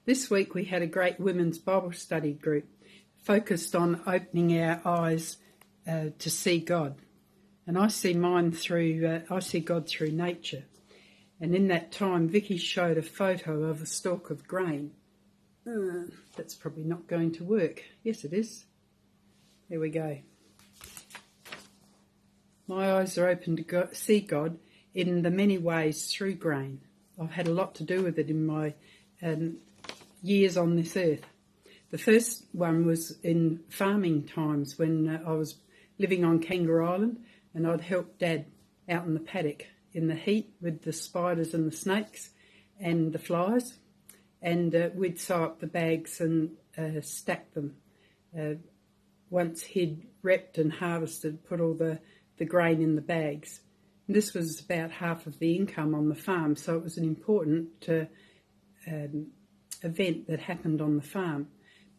This week we had a great women's Bible study group focused on opening our eyes to see God. And I see God through nature. And in that time, Vicky showed a photo of a stalk of grain. That's probably not going to work. Yes, it is. There we go. My eyes are open to see God in the many ways through grain. I've had a lot to do with it in my years on this earth. The first one was in farming times when I was living on Kangaroo Island, and I'd help Dad out in the paddock in the heat with the spiders and the snakes and the flies, and we'd sew up the bags and stack them. Once he'd repped and harvested, put all the grain in the bags. And this was about half of the income on the farm, so it was an important event that happened on the farm.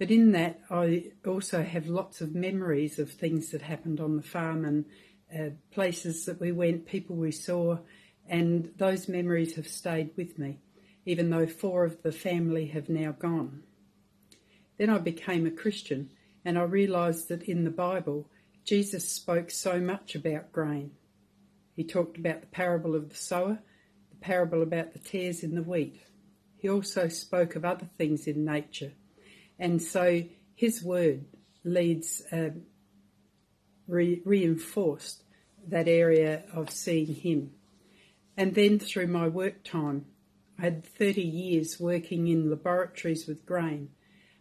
But in that, I also have lots of memories of things that happened on the farm and places that we went, people we saw, and those memories have stayed with me, even though 4 of the family have now gone. Then I became a Christian, and I realised that in the Bible, Jesus spoke so much about grain. He talked about the parable of the sower, the parable about the tares in the wheat. He also spoke of other things in nature. And so his word reinforced that area of seeing him. And then through my work time, I had 30 years working in laboratories with grain.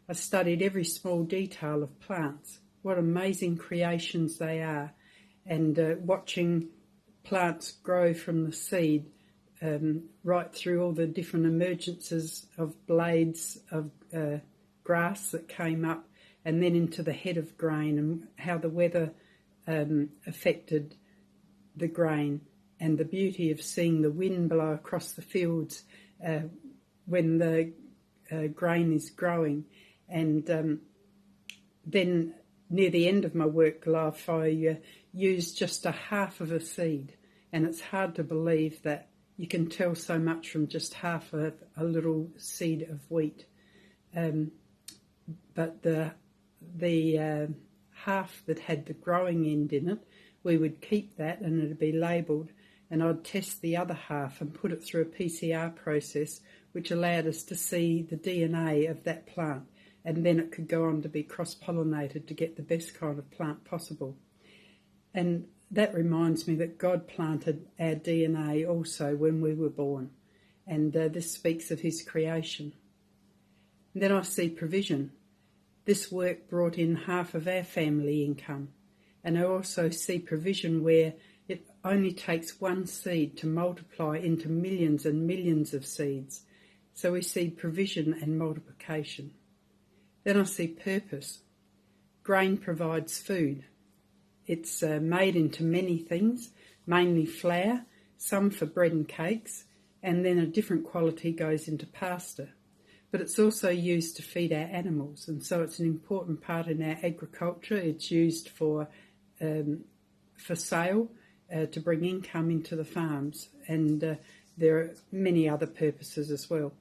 I studied every small detail of plants, what amazing creations they are, and watching plants grow from the seed right through all the different emergences of blades of grass that came up, and then into the head of grain, and how the weather affected the grain, and the beauty of seeing the wind blow across the fields when the grain is growing. And then near the end of my work life, I used just a half of a seed, and it's hard to believe that you can tell so much from just half a little seed of wheat. But the half that had the growing end in it, we would keep that and it would be labelled, and I'd test the other half and put it through a PCR process, which allowed us to see the DNA of that plant, and then it could go on to be cross-pollinated to get the best kind of plant possible. And that reminds me that God planted our DNA also when we were born, and this speaks of his creation. And then I see provision. This work brought in half of our family income, and I also see provision where it only takes one seed to multiply into millions and millions of seeds. So we see provision and multiplication. Then I see purpose. Grain provides food. It's made into many things, mainly flour, some for bread and cakes, and then a different quality goes into pasta. But it's also used to feed our animals, and so it's an important part in our agriculture. It's used for sale, to bring income into the farms, and there are many other purposes as well.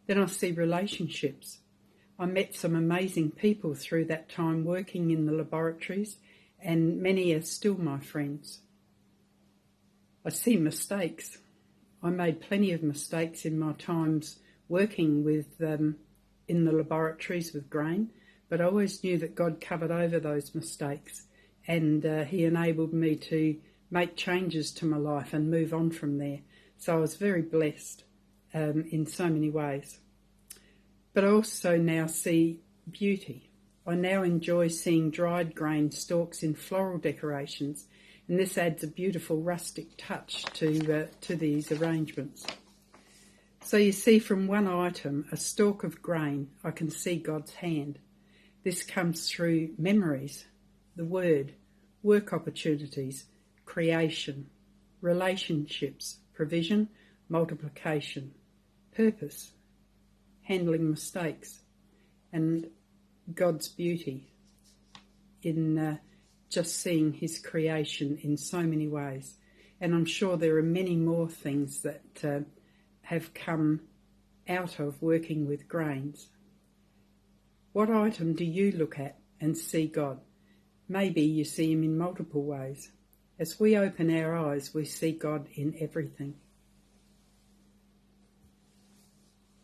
Then I see relationships. I met some amazing people through that time working in the laboratories, and many are still my friends. I see mistakes. I made plenty of mistakes in my times working with in the laboratories with grain, but I always knew that God covered over those mistakes, and he enabled me to make changes to my life and move on from there. So I was very blessed in so many ways. But I also now see beauty. I now enjoy seeing dried grain stalks in floral decorations, and this adds a beautiful rustic touch to these arrangements. So you see, from one item, a stalk of grain, I can see God's hand. This comes through memories, the word, work opportunities, creation, relationships, provision, multiplication, purpose, handling mistakes, and God's beauty in just seeing his creation in so many ways. And I'm sure there are many more things that have come out of working with grains. What item do you look at and see God? Maybe you see him in multiple ways. As we open our eyes, we see God in everything.